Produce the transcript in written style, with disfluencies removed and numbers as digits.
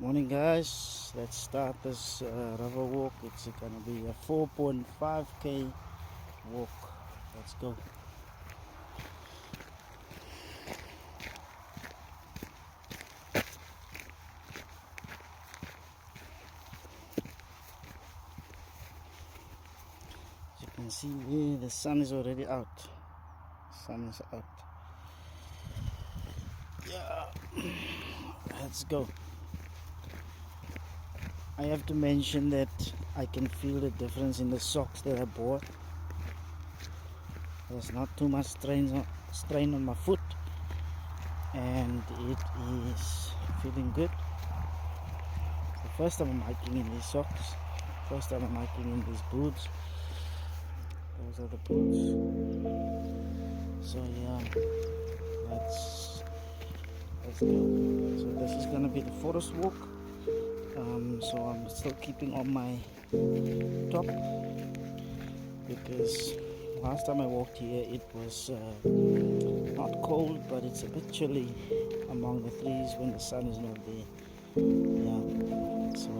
Morning guys, let's start this river walk. It's gonna be a 4.5k walk. Let's go. As you can see here, the sun is already out. Sun is out. Yeah, let's go. I have to mention that I can feel the difference in the socks that I bought. There's not too much strain on my foot, and it is feeling good. The first time I'm hiking in these socks, first time I'm hiking in these boots. Those are the boots. So yeah, let's go. So this is gonna be the forest walk. So I'm still keeping on my top because last time I walked here it was not cold, but it's a bit chilly among the trees when the sun is not there. Yeah, so